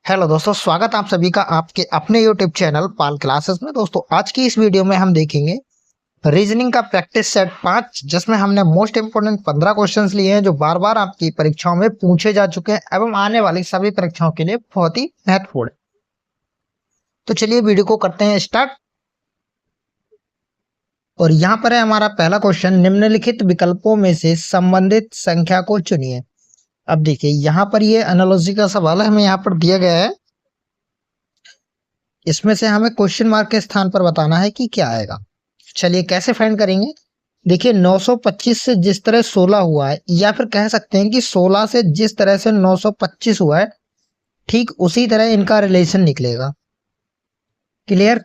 Hello दोस्तों, स्वागत आप सभी का आपके अपने यूट्यूब चैनल पाल क्लासेस में। दोस्तों, आज की इस वीडियो में हम देखेंगे रीजनिंग का प्रैक्टिस सेट 5, जिसमें हमने मोस्ट इंपोर्टेंट 15 क्वेश्चंस लिए हैं जो बार बार आपकी परीक्षाओं में पूछे जा चुके हैं एवं आने वाली सभी परीक्षाओं के लिए बहुत ही महत्वपूर्ण है। तो चलिए वीडियो को करते हैं स्टार्ट। और यहाँ पर है हमारा पहला क्वेश्चन, निम्नलिखित विकल्पों में से संबंधित संख्या को चुनिए। अब देखिए यहाँ पर ये एनालॉजी का सवाल है, हमें यहाँ पर दिया गया है। इसमें से हमें क्वेश्चन मार्क के स्थान पर बताना है कि क्या आएगा। चलिए कैसे फाइंड करेंगे। देखिए 925 से जिस तरह 16 हुआ है, या फिर कह सकते हैं कि 16 से जिस तरह से 925 हुआ है, ठीक उसी तरह इनका रिलेशन निकलेगा। क्लियर।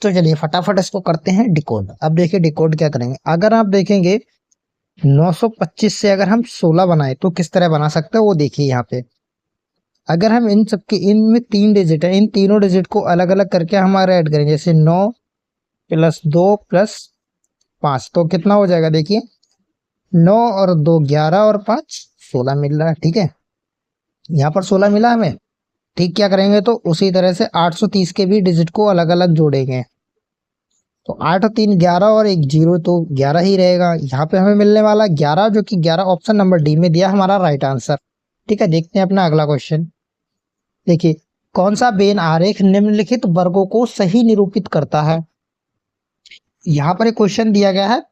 तो चलिए फटाफट इसको करते हैं डिकोड। अब देखिए डिकोड क्या करेंगे। अगर आप देखेंगे 925 से अगर हम 16 बनाए तो किस तरह बना सकते हैं वो देखिए यहाँ पे। अगर हम इन सबके इनमें 3 डिजिट है, इन तीनों डिजिट को अलग अलग करके हमारे ऐड करेंगे, जैसे 9 + 2 + 5, तो कितना हो जाएगा। देखिए 9 और 2 11 और 5 16 मिल रहा है। ठीक है, यहाँ पर 16 मिला हमें। ठीक, क्या करेंगे तो उसी तरह से 830 के भी डिजिट को अलग अलग जोड़ेंगे। तो 8 और 3 11 और 1 0, तो 11 ही रहेगा। यहाँ पे हमें मिलने वाला 11, जो कि 11 ऑप्शन नंबर डी में दिया हमारा राइट आंसर। ठीक है, देखते हैं अपना अगला क्वेश्चन। देखिए कौन सा बेन आरेख निम्नलिखित वर्गों को सही निरूपित करता है। यहाँ पर एक क्वेश्चन दिया गया है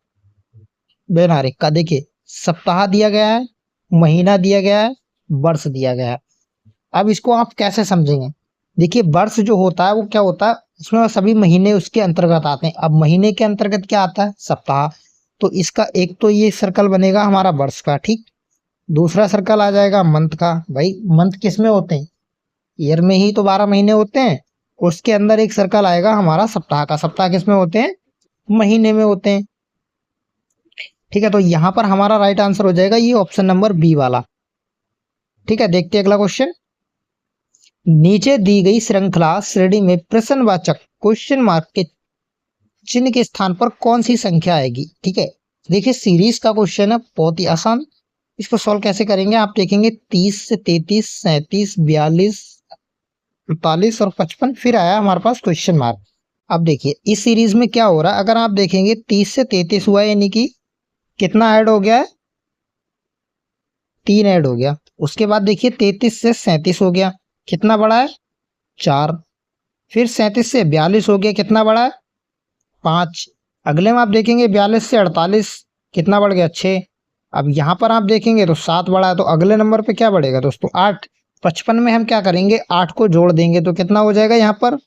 बेन आरेख का। देखिए सप्ताह दिया गया है, महीना दिया गया है, वर्ष दिया गया है। अब इसको आप कैसे समझेंगे। देखिए वर्ष जो होता है वो क्या होता है, उसमें सभी महीने उसके अंतर्गत आते हैं। अब महीने के अंतर्गत क्या आता है, सप्ताह। तो इसका एक तो ये सर्कल बनेगा हमारा वर्ष का। ठीक, दूसरा सर्कल आ जाएगा मंथ का। भाई मंथ किस में होते हैं, ईयर में ही तो 12 महीने होते हैं। उसके अंदर एक सर्कल आएगा हमारा सप्ताह का। सप्ताह किस में होते हैं, महीने में होते हैं। ठीक है, तो यहाँ पर हमारा राइट आंसर हो जाएगा ये ऑप्शन नंबर बी वाला। ठीक है, देखते हैं अगला क्वेश्चन। नीचे दी गई श्रृंखला श्रेणी में प्रश्नवाचक क्वेश्चन मार्क के चिन्ह के स्थान पर कौन सी संख्या आएगी। ठीक है, देखिए सीरीज का क्वेश्चन है, बहुत ही आसान। इसको सॉल्व कैसे करेंगे, आप देखेंगे 30 से 33, 37, 42, 45 और 55, फिर आया हमारे पास क्वेश्चन मार्क। अब देखिए इस सीरीज में क्या हो रहा है, अगर आप देखेंगे 30 से 33 हुआ, यानी कि कितना ऐड हो गया है, 3 ऐड हो गया। उसके बाद देखिए 33 से 37 हो गया, कितना बड़ा है, 4। फिर 37 से 42 हो गया, कितना बड़ा है, 5। अगले में आप देखेंगे 42 से 48, कितना बढ़ गया, 6। अब यहाँ पर आप देखेंगे तो 7 बढ़ा है, तो अगले नंबर पे क्या बढ़ेगा दोस्तों, 8। 55 में हम क्या करेंगे, 8 को जोड़ देंगे तो कितना हो जाएगा यहाँ पर,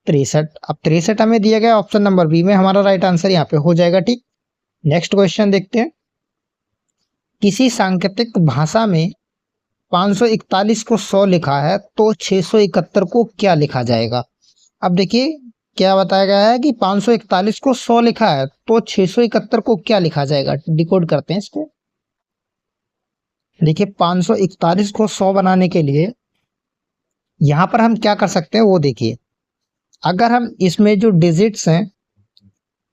63। अब 63 हमें दिया गया ऑप्शन नंबर बी में, हमारा राइट आंसर यहाँ पे हो जाएगा। ठीक, नेक्स्ट क्वेश्चन देखते हैं। किसी सांकेतिक भाषा में 541 को 100 लिखा है तो 671 को क्या लिखा जाएगा। अब देखिए क्या बताया गया है कि 541 को 100 लिखा है तो 671 को क्या लिखा जाएगा। डिकोड करते हैं इसको। देखिए 541 को 100 बनाने के लिए यहां पर हम क्या कर सकते हैं वो देखिए। अगर हम इसमें जो डिजिट्स हैं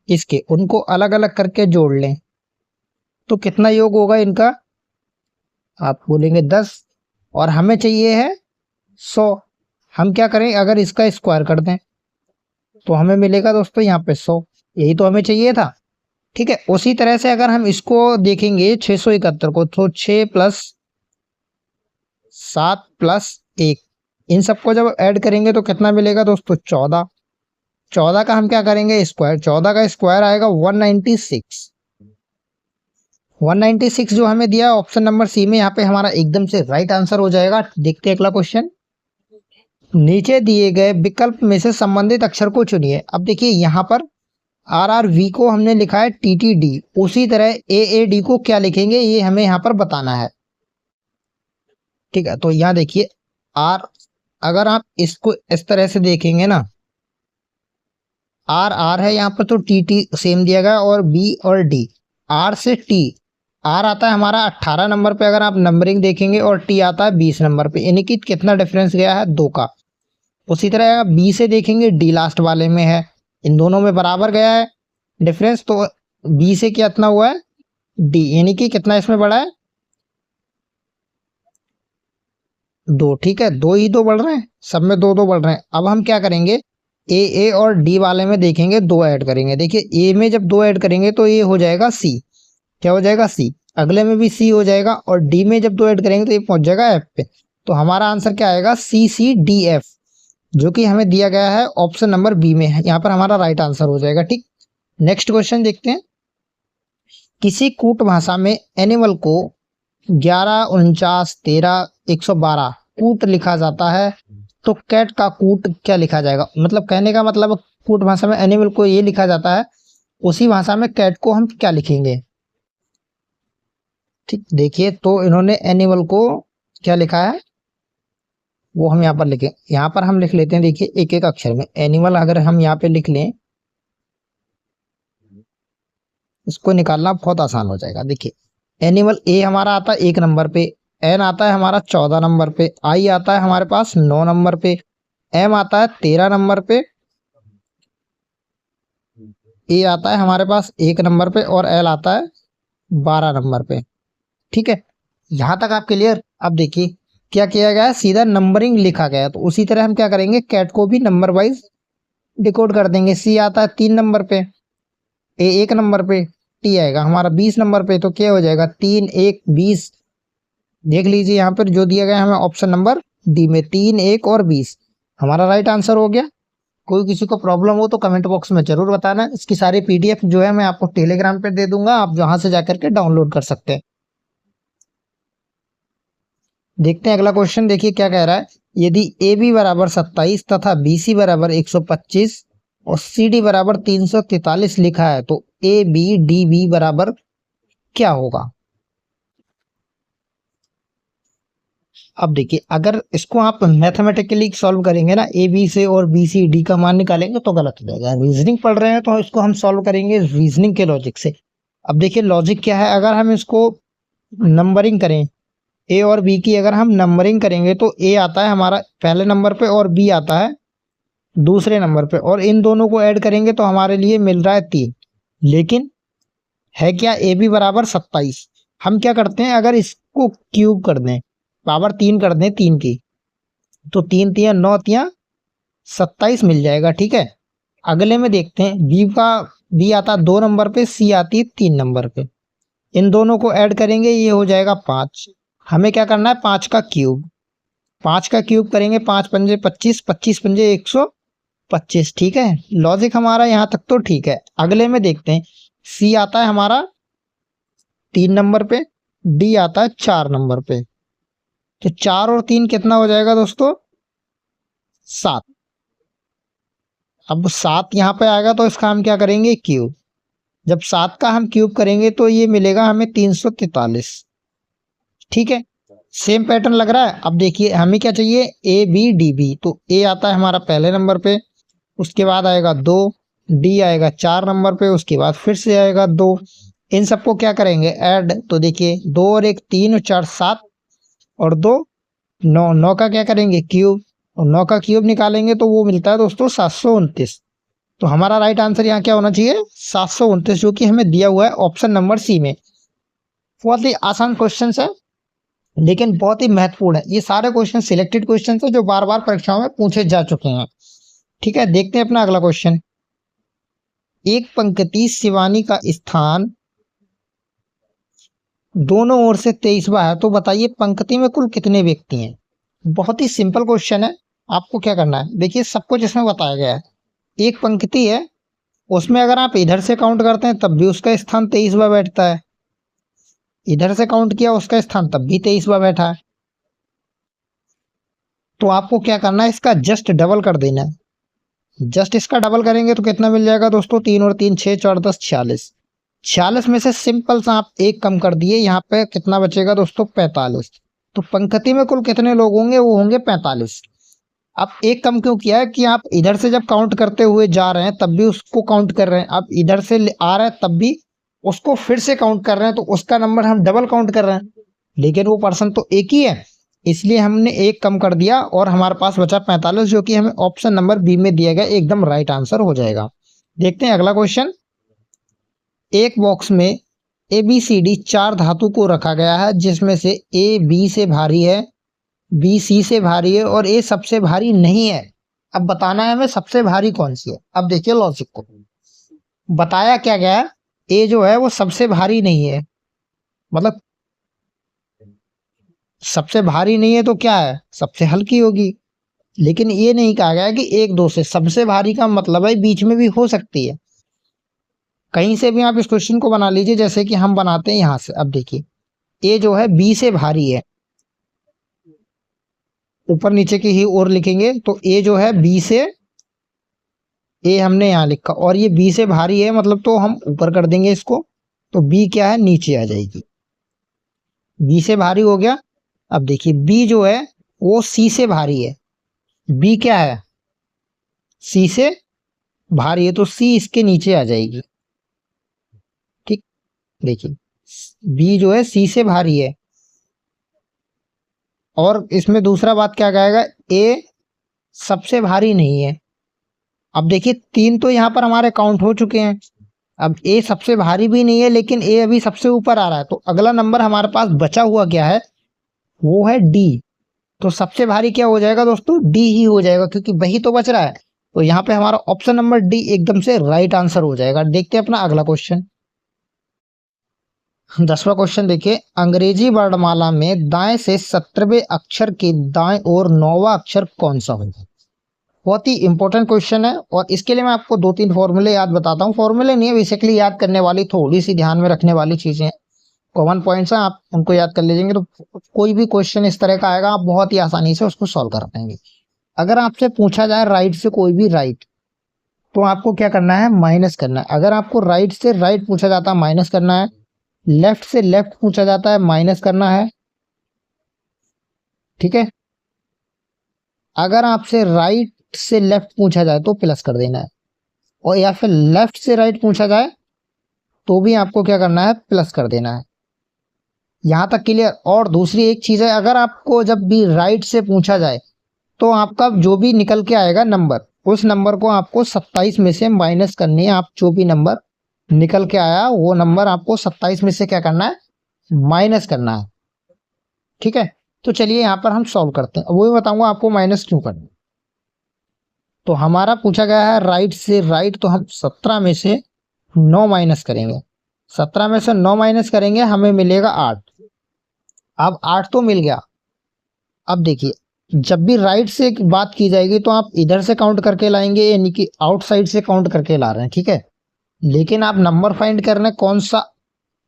इसके, उनको अलग अलग करके जोड़ लें तो कितना योग होगा इनका, आप बोलेंगे 10, और हमें चाहिए है 100। हम क्या करें, अगर इसका स्क्वायर कर दें तो हमें मिलेगा दोस्तों यहाँ पे 100, यही तो हमें चाहिए था। ठीक है, उसी तरह से अगर हम इसको देखेंगे 671 को, तो 6 + 7 + 1, इन सबको जब ऐड करेंगे तो कितना मिलेगा दोस्तों, 14। 14 का हम क्या करेंगे स्क्वायर, 14 का स्क्वायर आएगा 196। 196 जो हमें दिया ऑप्शन नंबर सी में, यहाँ पे हमारा एकदम से राइट आंसर हो जाएगा। देखते हैं अगला क्वेश्चन। नीचे दिए गए विकल्प में से संबंधित अक्षर को चुनिए। अब देखिए यहाँ पर RRV को हमने लिखा है TTD, उसी तरह AAD को क्या लिखेंगे ये हमें यहाँ पर बताना है। ठीक है, तो यहाँ देखिए R, अगर आप इसको इस तरह से देखेंगे ना, R है यहाँ पर, तो TT सेम दिया गया, और B और D। R से T, R आता है हमारा 18 नंबर पे अगर आप नंबरिंग देखेंगे, और T आता है 20 नंबर पे, यानी कि कितना डिफरेंस गया है, 2 का। उसी तरह B से देखेंगे, D लास्ट वाले में है, इन दोनों में बराबर गया है डिफरेंस, तो B से कितना हुआ है, D, यानी कि कितना इसमें बड़ा है, दो, ठीक है, दो ही दो बढ़ रहे हैं, सब में दो दो बढ़ रहे हैं। अब हम क्या करेंगे, ए और डी वाले में देखेंगे दो ऐड करेंगे। देखिए ए में जब दो ऐड करेंगे तो ये हो जाएगा सी, क्या हो जाएगा सी, अगले में भी सी हो जाएगा, और डी में जब दो ऐड करेंगे तो ये पहुंच जाएगा एफ पे। तो हमारा आंसर क्या आएगा, सी सी डी एफ, जो कि हमें दिया गया है ऑप्शन नंबर बी में है, यहाँ पर हमारा राइट आंसर हो जाएगा। ठीक, नेक्स्ट क्वेश्चन देखते हैं। किसी कूट भाषा में एनिमल को 11, 49, 13, 112 कूट लिखा जाता है, तो कैट का कूट क्या लिखा जाएगा। मतलब कहने का मतलब कूट भाषा में एनिमल को ये लिखा जाता है, उसी भाषा में कैट को हम क्या लिखेंगे। ठीक, देखिए तो इन्होंने एनिमल को क्या लिखा है वो हम यहाँ पर लिखें। यहाँ पर हम लिख लेते हैं, देखिए एक एक अक्षर में एनिमल अगर हम यहाँ पे लिख लें, इसको निकालना बहुत आसान हो जाएगा। देखिए एनिमल ए हमारा आता है 1 नंबर पे, एन आता है हमारा 14 नंबर पे, आई आता है हमारे पास 9 नंबर पे, एम आता है 13 नंबर पे, ए आता है हमारे पास 1 नंबर पे, और एल आता है 12 नंबर पे। ठीक है, यहाँ तक आप क्लियर। अब देखिए क्या किया गया है, सीधा नंबरिंग लिखा गया है, तो उसी तरह हम क्या करेंगे, कैट को भी नंबर वाइज डिकोड कर देंगे। सी आता है 3 नंबर पे, ए 1 नंबर पे, टी आएगा हमारा 20 नंबर पे, तो क्या हो जाएगा 3 1 20। देख लीजिए यहाँ पर जो दिया गया है हमें ऑप्शन नंबर डी में 3 1 और 20 हमारा राइट आंसर हो गया। कोई किसी को प्रॉब्लम हो तो कमेंट बॉक्स में जरूर बताना। इसकी सारी पीडीएफ जो है मैं आपको टेलीग्राम पे दे दूंगा, आप जहां से जाकर के डाउनलोड कर सकते हैं। देखते हैं अगला क्वेश्चन, देखिए क्या कह रहा है। यदि ए बी बराबर 27 तथा बी सी बराबर 125 और सी डी बराबर 343 लिखा है, तो ए बी डी बी बराबर क्या होगा। अब देखिए अगर इसको आप मैथमेटिकली सॉल्व करेंगे ना, ए बी से और बी सी डी का मान निकालेंगे तो गलत हो जाएगा। रीजनिंग पढ़ रहे हैं तो इसको हम सॉल्व करेंगे रीजनिंग के लॉजिक से। अब देखिए लॉजिक क्या है, अगर हम इसको नंबरिंग करें, ए और बी की अगर हम नंबरिंग करेंगे तो ए आता है हमारा पहले नंबर पे और बी आता है दूसरे नंबर पे, और इन दोनों को ऐड करेंगे तो हमारे लिए मिल रहा है 3। लेकिन है क्या, ए बी बराबर 27। हम क्या करते हैं, अगर इसको क्यूब कर दें, पावर 3 कर दें 3 की, तो 3 3 9 3 27 मिल जाएगा। ठीक है, अगले में देखते हैं बी आता 2 नंबर पे, सी आती है 3 नंबर पे, इन दोनों को ऐड करेंगे ये हो जाएगा 5। हमें क्या करना है, 5 का क्यूब, 5 का क्यूब करेंगे, 5 पंजे 25, 25 पंजे 125। ठीक है, लॉजिक हमारा यहाँ तक तो ठीक है। अगले में देखते हैं, सी आता है हमारा 3 नंबर पे, डी आता है 4 नंबर पे, तो 4 और 3 कितना हो जाएगा दोस्तों, 7। अब 7 यहाँ पे आएगा तो इसका हम क्या करेंगे, क्यूब। जब 7 का हम क्यूब करेंगे तो ये मिलेगा हमें 343। ठीक है, सेम पैटर्न लग रहा है। अब देखिए हमें क्या चाहिए, ए बी डी बी, तो ए आता है हमारा पहले नंबर पे, उसके बाद आएगा 2, डी आएगा 4 नंबर पे, उसके बाद फिर से आएगा 2। इन सबको क्या करेंगे, ऐड। तो देखिए 2 और 1 3 और 4 7 और 2 9, 9 का क्या करेंगे, क्यूब, और 9 का क्यूब निकालेंगे तो वो मिलता है दोस्तों 729। तो हमारा राइट आंसर यहाँ क्या होना चाहिए, 729, जो कि हमें दिया हुआ है ऑप्शन नंबर सी में। बहुत ही आसान क्वेश्चन है लेकिन बहुत ही महत्वपूर्ण है। ये सारे क्वेश्चन सिलेक्टेड क्वेश्चन है जो बार बार परीक्षाओं में पूछे जा चुके हैं। ठीक है, देखते हैं अपना अगला क्वेश्चन। एक पंक्ति शिवानी का स्थान दोनों ओर से 23वां है, तो बताइए पंक्ति में कुल कितने व्यक्ति हैं। बहुत ही सिंपल क्वेश्चन है, आपको क्या करना है, देखिए सब कुछ इसमें बताया गया है। एक पंक्ति है, उसमें अगर आप इधर से काउंट करते हैं तब भी उसका स्थान 23वां बैठता है, इधर से काउंट किया उसका स्थान तब भी 23वां बैठा है। तो आपको क्या करना है, इसका जस्ट डबल कर देना है। जस्ट इसका डबल करेंगे तो कितना मिल जाएगा दोस्तों, 3 और 3 6 4 10 46। 46 में से सिंपल सा आप एक कम कर दिए, यहाँ पे कितना बचेगा दोस्तों, 45। तो पंक्ति में कुल कितने लोग होंगे, वो होंगे 45। अब एक कम क्यों किया है कि आप इधर से जब काउंट करते हुए जा रहे हैं तब भी उसको काउंट कर रहे हैं, अब इधर से आ रहा है तब भी उसको फिर से काउंट कर रहे हैं, तो उसका नंबर हम डबल काउंट कर रहे हैं, लेकिन वो पर्सन तो एक ही है, इसलिए हमने एक कम कर दिया और हमारे पास बचा 45, जो कि हमें ऑप्शन नंबर बी में दिया गया एकदम राइट आंसर हो जाएगा। देखते हैं अगला क्वेश्चन। एक बॉक्स में ए बी सी डी 4 धातु को रखा गया है, जिसमें से ए बी से भारी है, बी सी से भारी है और ए सबसे भारी नहीं है। अब बताना है हमें सबसे भारी कौन सी है। अब देखिए लॉजिक को, बताया क्या गया है, ए जो है वो सबसे भारी नहीं है, मतलब सबसे भारी नहीं है तो क्या है, सबसे हल्की होगी। लेकिन ये नहीं कहा गया कि एक दो से, सबसे भारी का मतलब है बीच में भी हो सकती है, कहीं से भी आप इस क्वेश्चन को बना लीजिए, जैसे कि हम बनाते हैं यहां से। अब देखिए ए जो है बी से भारी है, ऊपर नीचे की ही ओर लिखेंगे तो ए जो है बी से, ए हमने यहाँ लिखा और ये बी से भारी है, मतलब तो हम ऊपर कर देंगे इसको, तो बी क्या है नीचे आ जाएगी, बी से भारी हो गया। अब देखिए बी जो है वो सी से भारी है, बी क्या है सी से भारी है, तो सी इसके नीचे आ जाएगी। ठीक, देखिए बी जो है सी से भारी है, और इसमें दूसरा बात क्या कहेगा, ए सबसे भारी नहीं है। अब देखिए तीन तो यहाँ पर हमारे काउंट हो चुके हैं, अब ए सबसे भारी भी नहीं है लेकिन ए अभी सबसे ऊपर आ रहा है, तो अगला नंबर हमारे पास बचा हुआ क्या है, वो है डी। तो सबसे भारी क्या हो जाएगा दोस्तों, डी ही हो जाएगा, क्योंकि वही तो बच रहा है। तो यहाँ पे हमारा ऑप्शन नंबर डी एकदम से राइट आंसर हो जाएगा। देखते हैं अपना अगला क्वेश्चन। 10वां क्वेश्चन देखिए, अंग्रेजी वर्णमाला में दाएं से 17वें अक्षर के दाएं और 9वां अक्षर कौन सा होगा। बहुत ही इंपॉर्टेंट क्वेश्चन है, और इसके लिए मैं आपको 2-3 फॉर्मूले याद बताता हूँ। फॉर्मूले नहीं है, बेसिकली याद करने वाली, थोड़ी सी ध्यान में रखने वाली चीजें हैं, कॉमन पॉइंट्स हैं, आप उनको याद कर लीजिएंगे तो कोई भी क्वेश्चन इस तरह का आएगा आप बहुत ही आसानी से उसको सॉल्व कर पाएंगे। अगर आपसे पूछा जाए राइट से कोई भी राइट, तो आपको क्या करना है, माइनस करना है। अगर आपको राइट से राइट पूछा जाता है माइनस करना है, लेफ्ट से लेफ्ट पूछा जाता है माइनस करना है, ठीक है। अगर आपसे राइट से लेफ्ट पूछा जाए तो प्लस कर देना है, और या फिर लेफ्ट से राइट पूछा जाए तो भी आपको क्या करना है, प्लस कर देना है। यहां तक क्लियर। और दूसरी एक चीज है, अगर आपको जब भी राइट से पूछा जाए तो आपका जो भी निकल के आएगा नंबर, उस नंबर को आपको 27 में से माइनस करनी है। आप जो भी नंबर निकल के आया वो नंबर आपको 27 में से क्या करना है, माइनस करना है, ठीक है। तो चलिए यहाँ पर हम सॉल्व करते हैं, वो भी बताऊंगा आपको माइनस क्यों करना है। तो हमारा पूछा गया है राइट से राइट, तो हम 17 में से 9 माइनस करेंगे, 17 में से 9 माइनस करेंगे, हमें मिलेगा 8। अब 8 तो मिल गया। अब देखिए जब भी राइट से बात की जाएगी तो आप इधर से काउंट करके लाएंगे, यानी कि आउटसाइड से काउंट करके ला रहे हैं, ठीक है। लेकिन आप नंबर फाइंड करने कौन सा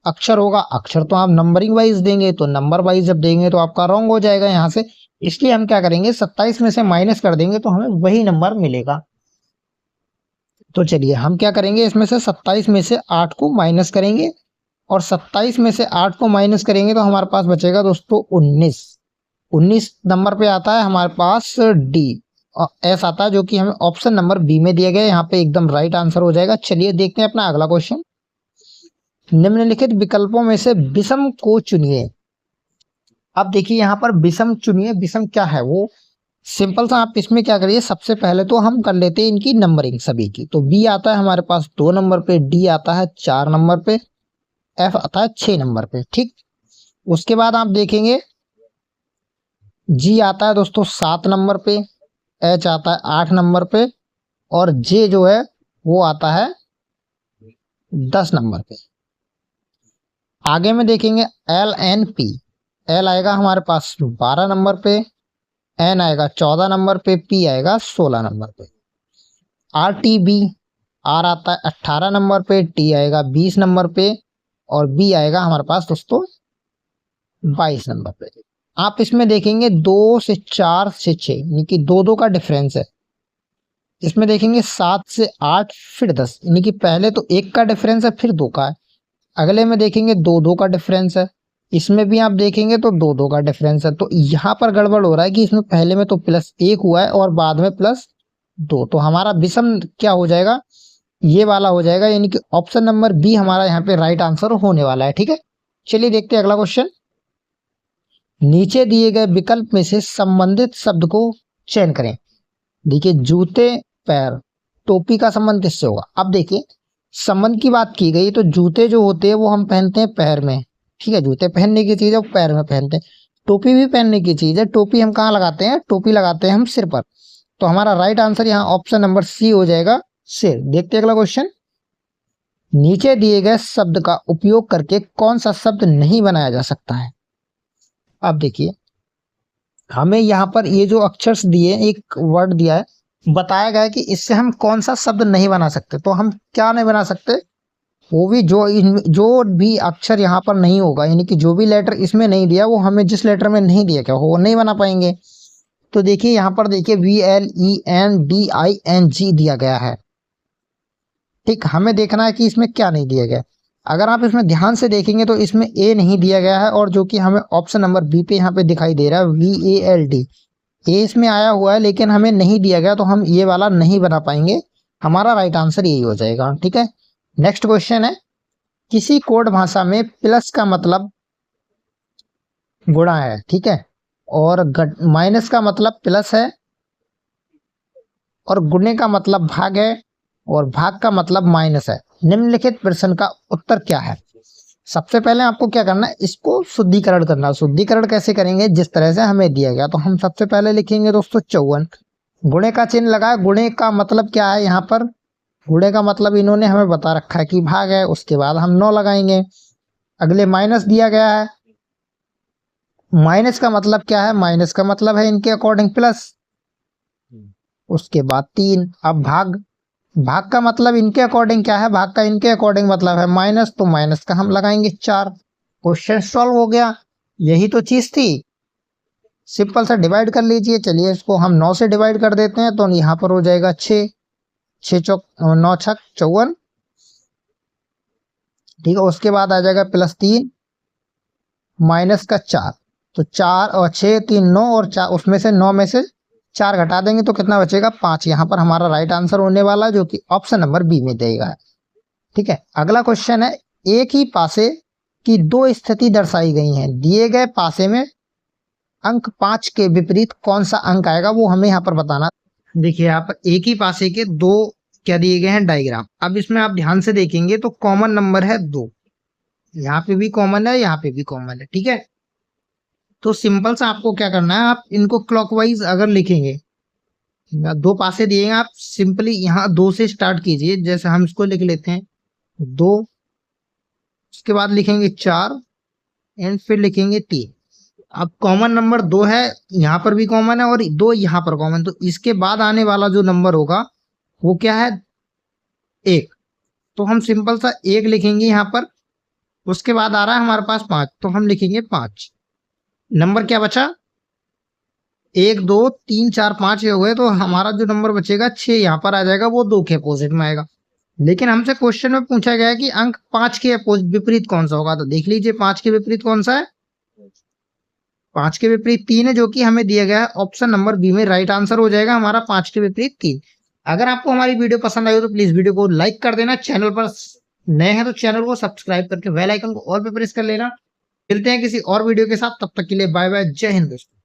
अक्षर होगा, अक्षर तो आप नंबरिंग वाइज देंगे, तो नंबर वाइज जब देंगे तो आपका रॉन्ग हो जाएगा यहाँ से। इसलिए हम क्या करेंगे, 27 में से माइनस कर देंगे तो हमें वही नंबर मिलेगा। तो चलिए हम क्या करेंगे, इसमें से 27 में से 8 को माइनस करेंगे, और 27 में से 8 को माइनस करेंगे तो हमारे पास बचेगा दोस्तों 19। 19 नंबर पे आता है हमारे पास डी, और एस आता है, जो कि हमें ऑप्शन नंबर बी में दिया गया है। यहाँ पे एकदम राइट आंसर हो जाएगा। चलिए देखते हैं अपना अगला क्वेश्चन। निम्नलिखित विकल्पों में से विषम को चुनिए। अब देखिए यहाँ पर विषम चुनिए, विषम क्या है, वो सिंपल सा, आप इसमें क्या करिए, सबसे पहले तो हम कर लेते हैं इनकी नंबरिंग सभी की। तो बी आता है हमारे पास 2 नंबर पे, डी आता है 4 नंबर पे, एफ आता है 6 नंबर पे, ठीक। उसके बाद आप देखेंगे जी आता है दोस्तों 7 नंबर पे, एच आता है 8 नंबर पे, और जे जो है वो आता है 10 नंबर पे। आगे में देखेंगे एल एन पी, एल आएगा हमारे पास 12 नंबर पे, एन आएगा 14 नंबर पे, पी आएगा 16 नंबर पे। आर टी बी, आर आता है 18 नंबर पे, टी आएगा 20 नंबर पे, और बी आएगा हमारे पास दोस्तों 22 नंबर पे। आप इसमें देखेंगे 2 से 4 से 6, यानी कि 2-2 का डिफरेंस है। इसमें देखेंगे 7 से 8 फिर 10, यानी कि पहले तो 1 का डिफरेंस है फिर 2 का है। अगले में देखेंगे 2-2 का डिफरेंस है, इसमें भी आप देखेंगे तो 2-2 का डिफरेंस है। तो यहाँ पर गड़बड़ हो रहा है कि इसमें पहले में तो +1 हुआ है और बाद में +2, तो हमारा विषम क्या हो जाएगा, ये वाला हो जाएगा, यानी कि ऑप्शन नंबर बी हमारा यहाँ पे राइट आंसर होने वाला है, ठीक है। चलिए देखते हैं अगला क्वेश्चन। नीचे दिए गए विकल्प में से संबंधित शब्द को चयन करें। देखिए जूते, पैर, टोपी का संबंध किससे होगा। अब देखिए संबंध की बात की गई तो जूते जो होते हैं वो हम पहनते हैं पैर में, ठीक है, जूते पहनने की चीज है वो पैर में पहनते हैं। टोपी भी पहनने की चीज है। टोपी हम कहाँ लगाते हैं? टोपी लगाते हैं हम सिर पर। तो हमारा राइट आंसर यहाँ ऑप्शन नंबर सी हो जाएगा, सिर। देखते हैं अगला क्वेश्चन। नीचे दिए गए शब्द का उपयोग करके कौन सा शब्द नहीं बनाया जा सकता है? अब देखिए, हमें यहाँ पर ये जो अक्षर दिए, एक वर्ड दिया है, बताया गया है कि इससे हम कौन सा शब्द नहीं बना सकते। तो हम क्या नहीं बना सकते? वो भी जो भी अक्षर यहाँ पर नहीं होगा, यानी कि जो भी लेटर इसमें नहीं दिया, वो हमें जिस लेटर में नहीं दिया क्या वो नहीं बना पाएंगे। तो देखिए यहाँ पर देखिए VLENDING दिया गया है। ठीक, हमें देखना है कि इसमें क्या नहीं दिया गया। अगर आप इसमें ध्यान से देखेंगे तो इसमें ए नहीं दिया गया है, और जो कि हमें ऑप्शन नंबर बी पे यहाँ पे दिखाई दे रहा है VALD। ए इसमें आया हुआ है लेकिन हमें नहीं दिया गया, तो हम ये वाला नहीं बना पाएंगे। हमारा राइट आंसर यही हो जाएगा। ठीक है, नेक्स्ट क्वेश्चन है, किसी कोड भाषा में प्लस का मतलब गुणा है, ठीक है, और माइनस का मतलब प्लस है, और गुणे का मतलब भाग है, और भाग का मतलब माइनस है। निम्नलिखित प्रश्न का उत्तर क्या है? सबसे पहले आपको क्या करना है, इसको शुद्धिकरण करना है। शुद्धिकरण कैसे करेंगे? जिस तरह से हमें दिया गया। तो हम सबसे पहले लिखेंगे दोस्तों 54, गुणे का चिन्ह लगाए। गुणे का मतलब क्या है? यहाँ पर गुणे का मतलब इन्होंने हमें बता रखा है कि भाग है। उसके बाद हम 9 लगाएंगे। अगले माइनस दिया गया है। माइनस का मतलब क्या है? माइनस का मतलब है इनके अकॉर्डिंग प्लस। उसके बाद 3। अब भाग, भाग का मतलब इनके अकॉर्डिंग क्या है? भाग का इनके अकॉर्डिंग मतलब है माइनस, तो माइनस का हम लगाएंगे 4। क्वेश्चन सॉल्व हो गया। यही तो चीज थी। सिंपल सा डिवाइड कर लीजिए। चलिए इसको हम 9 से डिवाइड कर देते हैं, तो यहाँ पर हो जाएगा 6, 6 चौक 9 छक 54। ठीक है, उसके बाद आ जाएगा +3 माइनस का 4। तो 4 और 6 3 9, और 4 उसमें से 9 में से 4 घटा देंगे तो कितना बचेगा? 5। यहाँ पर हमारा राइट आंसर होने वाला, जो कि ऑप्शन नंबर बी में देगा। ठीक है, अगला क्वेश्चन है, एक ही पासे की 2 स्थिति दर्शाई गई हैं। दिए गए पासे में अंक 5 के विपरीत कौन सा अंक आएगा, वो हमें यहाँ पर बताना। देखिए यहाँ पर एक ही पासे के 2 क्या दिए गए हैं? डायग्राम। अब इसमें आप ध्यान से देखेंगे तो कॉमन नंबर है 2। यहाँ पे भी कॉमन है, यहाँ पे भी कॉमन है। ठीक है, तो सिंपल सा आपको क्या करना है, आप इनको क्लॉकवाइज अगर लिखेंगे, 2 पासे दिए हैं, आप सिंपली यहाँ 2 से स्टार्ट कीजिए। जैसे हम इसको लिख लेते हैं 2, उसके बाद लिखेंगे 4, एंड फिर लिखेंगे 3। अब कॉमन नंबर 2 है, यहाँ पर भी कॉमन है, और 2 यहाँ पर कॉमन। तो इसके बाद आने वाला जो नंबर होगा वो क्या है? 1। तो हम सिंपल सा 1 लिखेंगे यहाँ पर। उसके बाद आ रहा है हमारे पास 5, तो हम लिखेंगे 5। नंबर क्या बचा? 1 2 3 4 5 ये हो गए, तो हमारा जो नंबर बचेगा 6 यहाँ पर आ जाएगा, वो 2 के अपोजिट में आएगा। लेकिन हमसे क्वेश्चन में पूछा गया है कि अंक 5 के विपरीत कौन सा होगा। तो देख लीजिए 5 के विपरीत कौन सा है? 5 के विपरीत 3 है, जो कि हमें दिया गया है ऑप्शन नंबर बी में। राइट आंसर हो जाएगा हमारा 5 के विपरीत 3। अगर आपको हमारी वीडियो पसंद आई हो तो प्लीज वीडियो को लाइक कर देना। चैनल पर नए हैं तो चैनल को सब्सक्राइब करके बेल आइकन को और भी प्रेस कर लेना। मिलते हैं किसी और वीडियो के साथ, तब तक के लिए बाय बाय, जय हिंद दोस्तों।